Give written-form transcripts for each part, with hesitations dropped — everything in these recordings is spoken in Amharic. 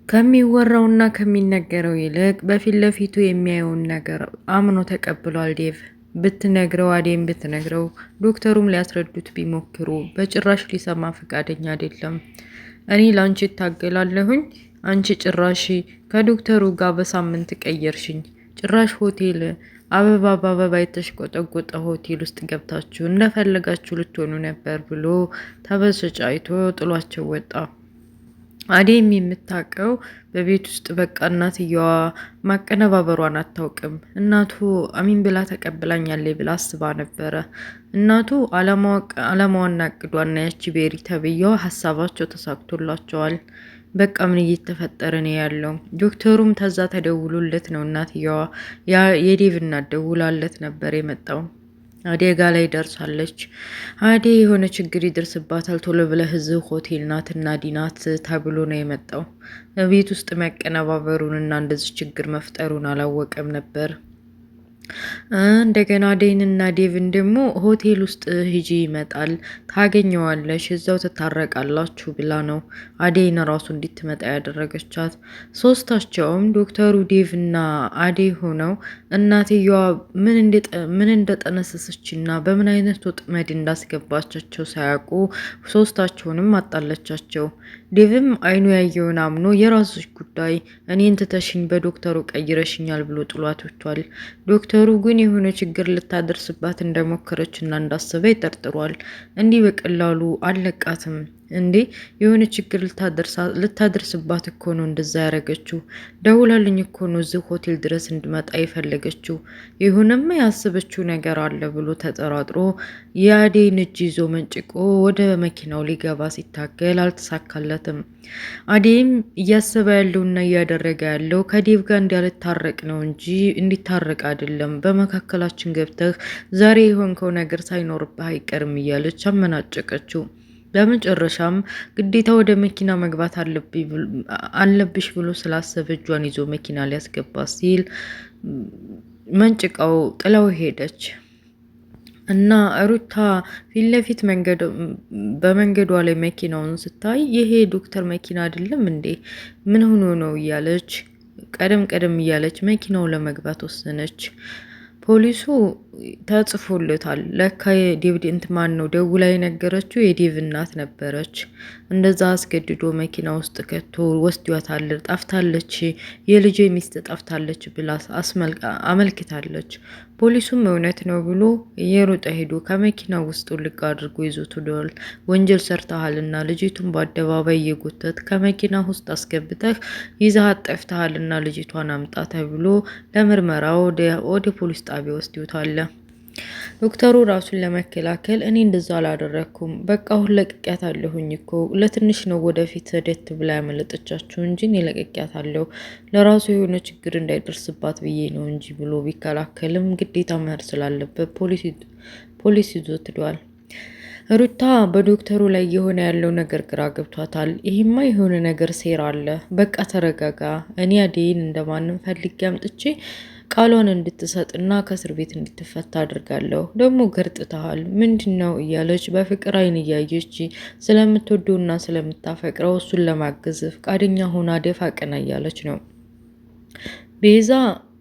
ከሚወራውና ከሚነገረው ይልቅ በፊት ለፊቱ የሚያየውን ነገር አምኖ ተቀብሏል ዴቭ። ብትነግረው አዴም ብትነግረው ዶክተሩም ሊያስረዱት ቢሞክሩ በጭራሽ ሊሰማ ፈቃደኛ አይደለም። እኔ ላንቺ እታገላለሁኝ፣ አንቺ ጭራሽ ከዶክተሩ ጋር በሳምንት ቀየርሽኝ። ጭራሽ ሆቴል አበባ በአበባ የተሽቆጠቆጠ ሆቴል ውስጥ ገብታችሁ እንደፈለጋችሁ ልትሆኑ ነበር ብሎ ተበሳጭቶ ጥሏቸው ወጣ። አዴም የምታውቀው በቤት ውስጥ በቃ እናትየዋ ማቀነባበሯን አታውቅም። እናቱ አሚን ብላ ተቀብላኛለች ብላ አስባ ነበረ። እናቱ አላማዋና እቅዷና ያቺ ቤሪ ተብዬዋ ሀሳባቸው ተሳክቶላቸዋል። በቃ ምን እየተፈጠረ ነው ያለው? ዶክተሩም ተዛ ተደውሎለት ነው እናትየዋ የዴቭ እናት ደውላለት ነበር የመጣው። አደጋ ላይ ደርሳለች። አዴ የሆነ ችግር ይደርስባታል ቶሎ ብለህ እዚህ ሆቴል ናትና ዲናት ተብሎ ነው የመጣው። ቤት ውስጥ መቀነባበሩን እና እንደዚህ ችግር መፍጠሩን አላወቀም ነበር። እንደገና አዴንና ዴቭን ደግሞ ሆቴል ውስጥ ሂጂ ይመጣል ታገኘዋለሽ፣ እዛው ትታረቃላችሁ ብላ ነው አዴን ራሱ እንድትመጣ ያደረገቻት። ሶስታቸውም ዶክተሩ ዴቭና አዴ ሆነው እናትየዋ ምን እንደጠነሰሰችና በምን አይነት ወጥመድ እንዳስገባቻቸው ሳያውቁ ሶስታቸውንም አጣለቻቸው። ዴቭም አይኑ ያየውን አምኖ የራስሽ ጉዳይ እኔን ትተሽኝ በዶክተሩ ቀይረሽኛል ብሎ ጥሏት ወጥቷል። ዶክተሩ ግን የሆነ ችግር ልታደርስባት እንደሞከረች እና እንዳሰበ ይጠርጥሯል። እንዲህ በቀላሉ አለቃትም እንዴ? የሆነ ችግር ልታደርስባት እኮ ነው እንደዛ ያደረገችው። ደውላልኝ እኮ ነው እዚህ ሆቴል ድረስ እንድመጣ የፈለገችው። ይሁንማ ያሰበችው ነገር አለ ብሎ ተጠራጥሮ የአዴን እጅ ይዞ መንጭቆ ወደ መኪናው ሊገባ ሲታገል አልተሳካለትም። አዴም እያሰበ ያለውና እያደረገ ያለው ከዴቭ ጋር እንዲያልታረቅ ነው እንጂ እንዲታረቅ አይደለም። በመካከላችን ገብተህ ዛሬ የሆንከው ነገር ሳይኖርብህ አይቀርም እያለች አመናጨቀችው። በመጨረሻም ግዴታ ወደ መኪና መግባት አለብሽ ብሎ ስላሰበ እጇን ይዞ መኪና ሊያስገባ ሲል መንጭቃው ጥለው ሄደች እና ሩታ ፊት ለፊት በመንገዷ ላይ መኪናውን ስታይ ይሄ ዶክተር መኪና አይደለም እንዴ? ምን ሆኖ ነው እያለች ቀደም እያለች መኪናው ለመግባት ወሰነች። ፖሊሱ ተጽፎለታል። ለካ የዴቭ እንትማን ነው ደውላ የነገረችው የዴቭ እናት ነበረች። እንደዛ አስገድዶ መኪና ውስጥ ከቶ ወስዷታል። ጠፍታለች፣ የልጅ ሚስት ጠፍታለች ብላ አመልክታለች። ፖሊሱም እውነት ነው ብሎ እየሮጠ ሄዶ ከመኪና ውስጥ ልቅ አድርጎ ይዞት ሄዷል። ወንጀል ሰርተሃልና ልጅቱን በአደባባይ እየጎተት ከመኪና ውስጥ አስገብተህ ይዘሃት ጠፍተሃልና ልጅቷን አምጣ ተብሎ ለምርመራ ወደ ፖሊስ ጣቢያ ወስዶታል። ዶክተሩ ራሱን ለመከላከል እኔ እንደዛ አላደረኩም፣ በቃ አሁን ለቅቄያታለሁኝ እኮ ለትንሽ ነው ወደፊት ሂደት ብላ ያመለጠቻችሁ እንጂ እኔ ለቅቄያታለሁ፣ ለራሱ የሆነ ችግር እንዳይደርስባት ብዬ ነው እንጂ ብሎ ቢከላከልም ግዴታ መሄድ ስላለበት ፖሊስ ይዞት ሄዷል። ሩታ በዶክተሩ ላይ የሆነ ያለው ነገር ግራ ገብቷታል። ይሄማ የሆነ ነገር ሴራ አለ፣ በቃ ተረጋጋ፣ እኔ አዴይን እንደማንም ፈልጌ አምጥቼ ቃሏን እንድትሰጥና ከእስር ቤት እንድትፈታ አድርጋለሁ። ደግሞ ገርጥተሃል ምንድነው እያለች በፍቅር አይን እያየች ስለምትወደውና ስለምታፈቅረው እሱን ለማገዝ ፈቃደኛ ሆና ደፋ ቀና እያለች ነው። ቤዛ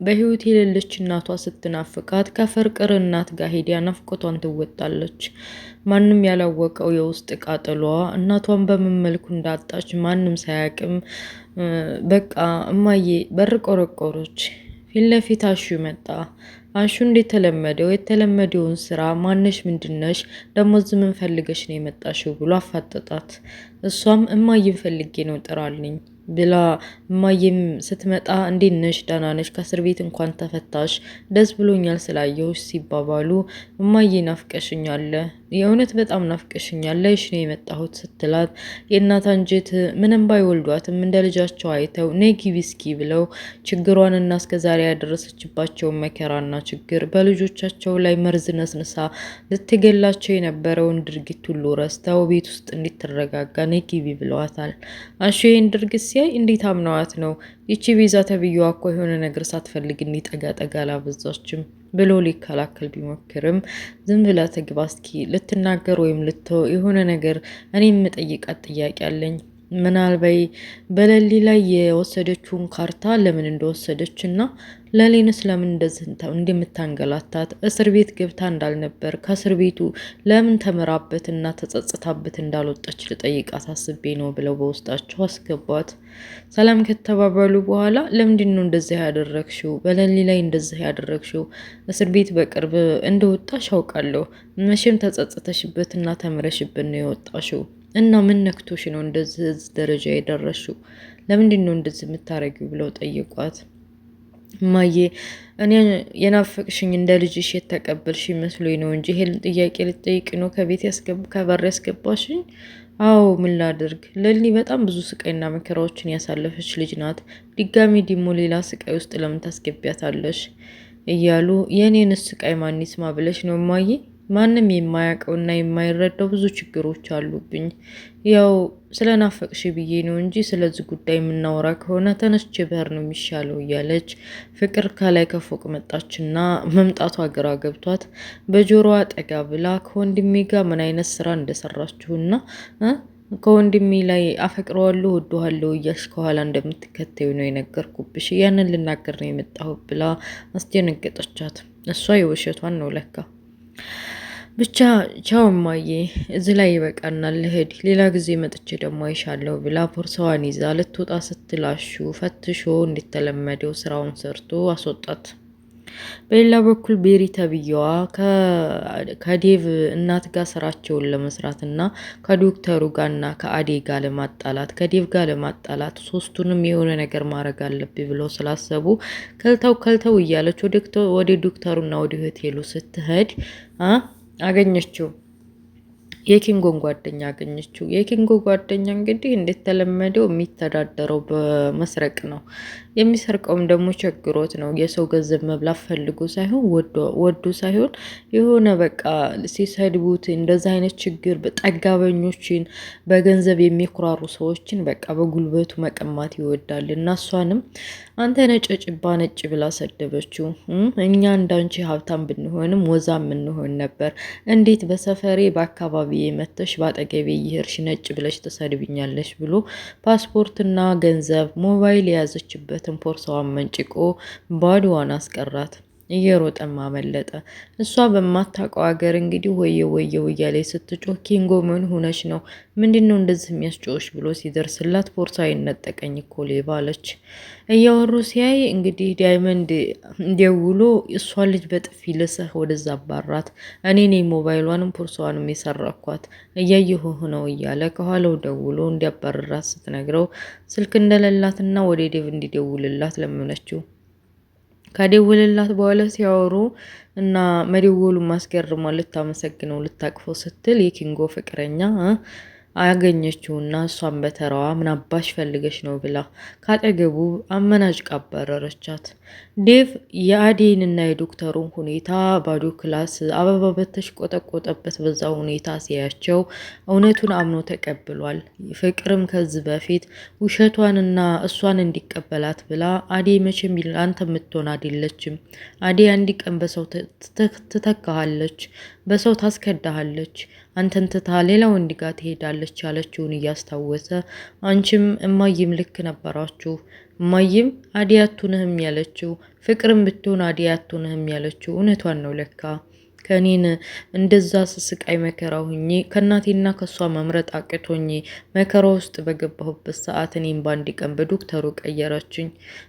በህይወት የሌለች እናቷ ስትናፍቃት ከፍቅር እናት ጋር ሄዳ ናፍቆቷን ትወጣለች። ማንም ያላወቀው የውስጥ ቃጠሏ እናቷን በምን መልኩ እንዳጣች ማንም ሳያቅም በቃ እማዬ በር ቆረቆሮች። ፊት ለፊት አሹ መጣ። አሹ የተለመደውን ስራ ማነሽ ምንድነሽ ደግሞ ምን ፈልገሽ ነው የመጣሽው ብሎ አፋጠጣት። እሷም እማዬን ፈልጌ ነው ጥራልኝ ብላ እማዬም ስትመጣ እንዴት ነሽ? ደህና ነሽ? ከእስር ቤት እንኳን ተፈታሽ፣ ደስ ብሎኛል ስላየሁሽ ሲባባሉ እማዬ ናፍቀሽኛል፣ የእውነት በጣም ናፍቀሽኛል፣ ላይሽ ነው የመጣሁት ስትላት የእናት አንጀት ምንም ባይወልዷትም እንደ ልጃቸው አይተው ነይ ግቢ እስኪ ብለው ችግሯንና እስከዛሬ ያደረሰችባቸውን መከራና ችግር በልጆቻቸው ላይ መርዝ ነስንሳ ልትገላቸው የነበረውን ድርጊት ሁሉ ረስተው ቤት ውስጥ እንድትረጋጋ ነይ ግቢ ብለዋታል። አሹ ይህን ድርጊት ሲያይ እንዴት አምነዋት ነው? ይቺ ቤዛ ተብዬዋ እኮ የሆነ ነገር ሳትፈልግ ጠጋ አላበዛችም ብሎ ሊከላከል ቢሞክርም ዝም ብላ ትግባ እስኪ ልትናገር ወይም የሆነ ነገር እኔ የምጠይቃት ጥያቄ አለኝ ምናልባት በሌሊ ላይ የወሰደችውን ካርታ ለምን እንደወሰደች እና ሌሊንስ ለምን እንደምታንገላታት እስር ቤት ገብታ እንዳልነበር ከእስር ቤቱ ለምን ተምራበት እና ተጸጽታበት እንዳልወጣች ልጠይቃት አስቤ ነው ብለው በውስጣቸው አስገቧት። ሰላም ከተባባሉ በኋላ ለምንድን ነው እንደዚህ ያደረግሽው? በሌሊ ላይ እንደዚህ ያደረግሽው? እስር ቤት በቅርብ እንደወጣሽ አውቃለሁ። መቼም ተጸጽተሽበት እና ተምረሽበት ነው የወጣሽው እና ምን ነክቶሽ ነው እንደዚህ ደረጃ የደረስሽው? ለምንድን ነው እንደዚህ የምታረጊው? ብለው ጠይቋት። እማዬ እኔ የናፈቅሽኝ እንደ ልጅሽ የተቀበልሽ መስሎኝ ነው እንጂ ይሄን ጥያቄ ልጠይቅ ነው ከበር ያስገባሽኝ? አዎ ምን ላድርግ? ለሊ በጣም ብዙ ስቃይና መከራዎችን ያሳለፈች ልጅ ናት። ድጋሚ ደግሞ ሌላ ስቃይ ውስጥ ለምን ታስገቢያታለሽ? እያሉ የእኔን ስቃይ ማን ይስማ ብለሽ ነው እማዬ? ማንም የማያውቀውና የማይረዳው ብዙ ችግሮች አሉብኝ። ያው ስለናፈቅሽ ብዬ ነው እንጂ ስለዚህ ጉዳይ የምናወራ ከሆነ ተነስቼ ብሄር ነው የሚሻለው እያለች ፍቅር ከላይ ከፎቅ መጣችና መምጣቷ ግራ ገብቷት በጆሮዋ ጠጋ ብላ ከወንድሜ ጋር ምን አይነት ስራ እንደሰራችሁና ከወንድሜ ላይ አፈቅረዋለሁ ወደዋለሁ እያልሽ ከኋላ እንደምትከተዩ ነው የነገርኩብሽ። ያንን ልናገር ነው የመጣሁ ብላ አስደነገጠቻት። እሷ የውሸቷን ነው ለካ። ብቻ ቻው እማዬ፣ እዚህ ላይ ይበቃናል፣ ልሄድ፣ ሌላ ጊዜ መጥቼ ደግሞ አይሻለሁ ብላ ቦርሳዋን ይዛ ልትወጣ ስትላሹ ፈትሾ እንደተለመደው ስራውን ሰርቶ አስወጣት። በሌላ በኩል ቤሪ ተብዬዋ ከዴቭ እናት ጋር ስራቸውን ለመስራት እና ከዶክተሩ ጋርና ከአዴ ጋር ለማጣላት ከዴቭ ጋር ለማጣላት ሶስቱንም የሆነ ነገር ማድረግ አለብኝ ብለው ስላሰቡ ከልተው እያለች ወደ ዶክተሩና ወደ ሆቴሉ ስትሄድ አገኘችው። የኪንጎን ጓደኛ አገኘችው። የኪንጎ ጓደኛ እንግዲህ እንደተለመደው የሚተዳደረው በመስረቅ ነው። የሚሰርቀውም ደግሞ ቸግሮት ነው። የሰው ገንዘብ መብላት ፈልጎ ሳይሆን ወዶ ሳይሆን የሆነ በቃ ሲሰድቡት እንደዛ አይነት ችግር ጠጋበኞችን በገንዘብ የሚኩራሩ ሰዎችን በቃ በጉልበቱ መቀማት ይወዳል እና እሷንም አንተ ነጭጭባ ነጭ ብላ ሰደበችው። እኛ እንዳንቺ ሀብታም ብንሆንም ወዛም እንሆን ነበር። እንዴት በሰፈሬ በአካባቢ መተሽ በአጠገቤ እየሄድሽ ነጭ ብለሽ ተሰድብኛለሽ ብሎ ፓስፖርትና ገንዘብ ሞባይል የያዘችበትን ቦርሳዋን መንጭቆ ባዶዋን አስቀራት። እየሮጠም አመለጠ። እሷ በማታውቀው ሀገር እንግዲህ ወየው እያለች ስትጮህ ኪንጎ ምን ሆነሽ ነው? ምንድነው እንደዚህ የሚያስጮሽ ብሎ ሲደርስላት ቦርሳዬን ነጠቀኝ እኮ ሌባ አለች። እያወሩ ሲያይ እንግዲህ ዳይመንድ ደውሎ እሷ ልጅ በጥፊ ልሰህ ወደዛ አባራት፣ እኔ ነኝ ሞባይሏንም ቦርሳዋንም የሰረኳት እያየሁህ ነው እያለ ከኋላው ደውሎ እንዲያባረራት ስትነግረው ስልክ እንደሌላትና ወደ ዴቭ እንዲደውልላት ለመነችው። ከደውልላት በኋላ ሲያወሩ እና መደወሉ ማስገርሟ ልታመሰግነው ልታቅፈው ስትል የኪንጎ ፍቅረኛ አያገኘችውና እሷን በተራዋ ምን አባሽ ፈልገሽ ነው ብላ ካጠገቡ አመናጭቃ አባረረቻት። ዴቭ የአዴንና የዶክተሩን ሁኔታ ባዶ ክላስ አበባ በተሽቆጠቆጠበት በዛ ሁኔታ ሲያቸው እውነቱን አምኖ ተቀብሏል። ፍቅርም ከዚህ በፊት ውሸቷንና እሷን እንዲቀበላት ብላ አዴ መቼም አንተ የምትሆን አይደለችም፣ አዴ አንድ ቀን በሰው ትተካሃለች፣ በሰው ታስከዳሃለች፣ አንተን ትታ ሌላ ወንድ ጋር ትሄዳለች ያለችውን እያስታወሰ አንቺም እማይም ልክ ነበራችሁ፣ እማይም አዴ አትሆንህም ያለችው ፍቅርም ብትሆን አዴ አትሆንህም ያለችው እውነቷን ነው ለካ። ከኔን እንደዛ ስስቃይ መከራ ሁኜ ከእናቴና ከሷ መምረጥ አቅቶኝ መከራ ውስጥ በገባሁበት ሰዓት እኔም በአንድ ቀን በዶክተሩ ቀየረችኝ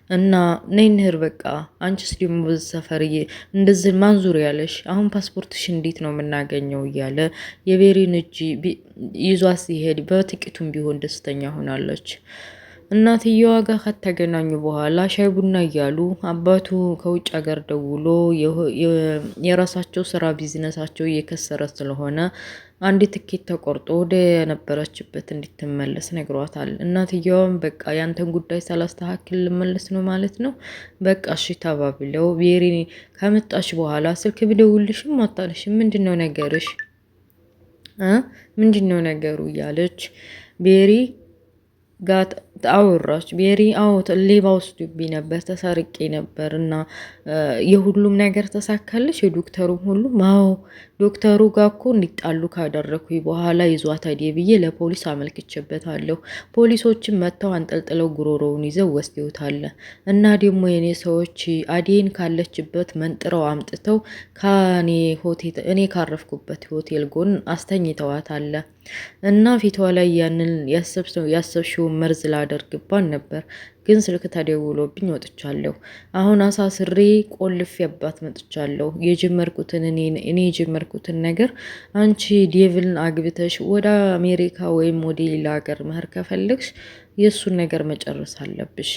እና ነይንህር በቃ አንቺስ ደግሞ በዚህ ሰፈርዬ እንደዚህ ማንዙር ያለሽ አሁን ፓስፖርትሽ እንዴት ነው የምናገኘው እያለ የቤሪን እጅ ይዟት ሲሄድ በጥቂቱም ቢሆን ደስተኛ ሆናለች። እናትየዋ ጋር ከተገናኙ በኋላ ሻይ ቡና እያሉ አባቱ ከውጭ ሀገር ደውሎ የራሳቸው ስራ ቢዝነሳቸው እየከሰረ ስለሆነ አንድ ትኬት ተቆርጦ ወደ ነበረችበት እንድትመለስ ነግሯታል። እናትየዋም በቃ ያንተን ጉዳይ ሳላስተካክል ልመለስ ነው ማለት ነው፣ በቃ እሺ ተባብለው ቤሪ ከመጣች በኋላ ስልክ ብደውልሽም አታነሽም፣ ምንድነው ነገርሽ? ምንድነው ነገሩ እያለች ቤሪ ጋር አወራች ቤሪ። አዎ ሌባ ወስዶብኝ ነበር፣ ተሰርቄ ነበር እና የሁሉም ነገር ተሳካልሽ? የዶክተሩም ሁሉም? አዎ ዶክተሩ ጋር እኮ እንዲጣሉ ካደረኩኝ በኋላ ይዟት ሄደ ብዬ ለፖሊስ አመልክቼበታለሁ። ፖሊሶችም መጥተው አንጠልጥለው ጉሮሮውን ይዘው ወስደውታል። እና ደግሞ የኔ ሰዎች አዴን ካለችበት መንጥረው አምጥተው ከኔ ሆቴል እኔ ካረፍኩበት ሆቴል ጎን አስተኝተዋታል። እና ፊቷ ላይ ያንን ያሰብሽውን መርዝ ላደርግባን ነበር፣ ግን ስልክ ተደውሎብኝ ወጥቻለሁ። አሁን አሳስሬ ቆልፌባት መጥቻለሁ። እኔ የጀመርኩትን ነገር አንቺ ዴቭልን አግብተሽ ወደ አሜሪካ ወይም ወደ ሌላ ሀገር መሄድ ከፈለግሽ የእሱን ነገር መጨረስ አለብሽ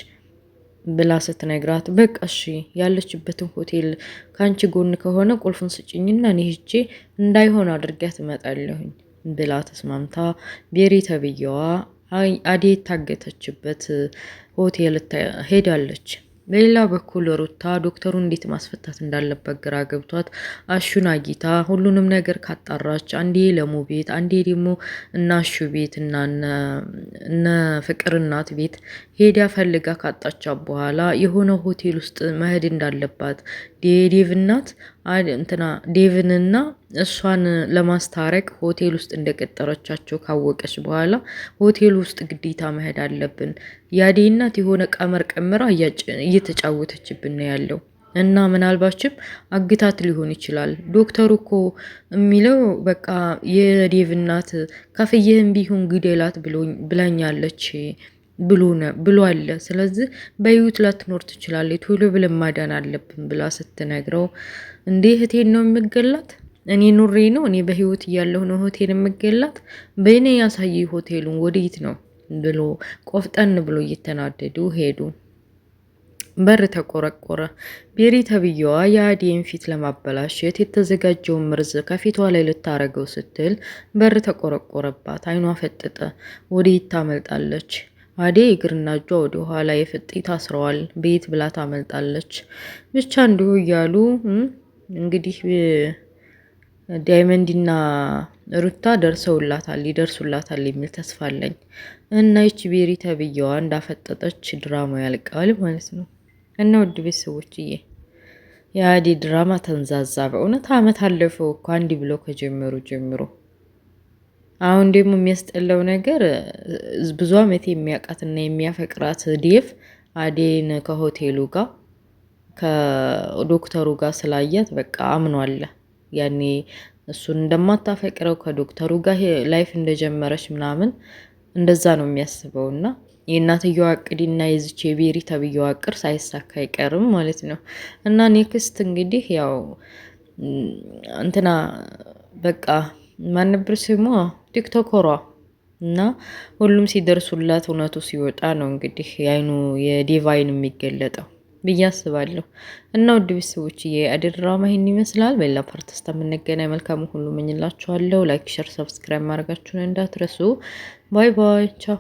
ብላ ስትነግራት፣ በቃ እሺ ያለችበትን ሆቴል ከአንቺ ጎን ከሆነ ቁልፉን ስጭኝና እኔ ሄጄ እንዳይሆን አድርጊያት እመጣለሁኝ ብላ ተስማምታ ቤሪ ተብዬዋ አዴ የታገተችበት ሆቴል ሄዳለች። በሌላ በኩል ሩታ ዶክተሩ እንዴት ማስፈታት እንዳለበት ግራ ገብቷት አሹን አጊታ ሁሉንም ነገር ካጣራች አንዴ ለሙ ቤት አንዴ ደግሞ እና አሹ ቤት እና እነ ፍቅር እናት ቤት ሄዳ ፈልጋ ካጣቻ በኋላ የሆነ ሆቴል ውስጥ መሄድ እንዳለባት ዴቭ እናት ዴቭንና እሷን ለማስታረቅ ሆቴል ውስጥ እንደቀጠረቻቸው ካወቀች በኋላ ሆቴል ውስጥ ግዴታ መሄድ አለብን፣ ያዴ እናት የሆነ ቀመር ቀምራ እየተጫወተችብን ነው ያለው እና ምናልባችም አግታት ሊሆን ይችላል። ዶክተሩ እኮ የሚለው በቃ የዴቭ እናት ከፍየህም ቢሆን ግደላት ብላኛለች ብሎ አለ። ስለዚህ በህይወት ላትኖር ትችላለች፣ ቶሎ ብለን ማዳን አለብን ብላ ስትነግረው፣ እንዴ እህቴን ነው የምገላት? እኔ ኑሬ ነው እኔ በህይወት እያለሁ ነው ሆቴል የምገላት? በእኔ ያሳይ ሆቴሉን ወዴት ነው ብሎ ቆፍጠን ብሎ እየተናደዱ ሄዱ። በር ተቆረቆረ። ቤሪ ተብዬዋ የአዴን ፊት ለማበላሸት የተዘጋጀውን መርዝ ከፊቷ ላይ ልታረገው ስትል በር ተቆረቆረባት። አይኗ ፈጠጠ። ወዴት ታመልጣለች? አዴ እግርና እጇ ወደ ኋላ የፍጤ ታስረዋል። ቤት ብላ ታመልጣለች። ብቻ እንዲሁ እያሉ እንግዲህ ዳይመንድና ሩታ ይደርሱላታል የሚል ተስፋ አለኝ። እና ይቺ ቤሪ ተብዬዋ እንዳፈጠጠች ድራማ ያልቃል ማለት ነው። እና ውድ ቤተሰቦችዬ የአዴ ድራማ ተንዛዛ። በእውነት አመት አለፈው እኮ አንድ ብለው ከጀመሩ ጀምሮ። አሁን ደግሞ የሚያስጠላው ነገር ብዙ አመት የሚያውቃትና የሚያፈቅራት ዴቭ አዴን ከሆቴሉ ጋር ከዶክተሩ ጋር ስላያት በቃ አምኗል። ያኔ እሱን እንደማታፈቅረው ከዶክተሩ ጋር ላይፍ እንደጀመረች ምናምን እንደዛ ነው የሚያስበው። እና የእናትየዋ እቅድና የዚች የቤሪ ተብዬዋ እቅድ ሳይሳካ አይቀርም ማለት ነው። እና ኔክስት እንግዲህ ያው እንትና በቃ ማን ነበር ስሟ ቲክቶከሯ እና ሁሉም ሲደርሱላት እውነቱ ሲወጣ ነው እንግዲህ የአይኑ የዴቭ አይን የሚገለጠው ብዬ አስባለሁ። እና ውድ ቤተሰቦች የአደይ ድራማ ይሄን ይመስላል። በሌላ ፓርት እስከምንገናኝ መልካሙ ሁሉ እመኝላችኋለሁ። ላይክ፣ ሸር፣ ሰብስክራይብ ማድረጋችሁን እንዳትረሱ። ባይ ባይ፣ ቻው።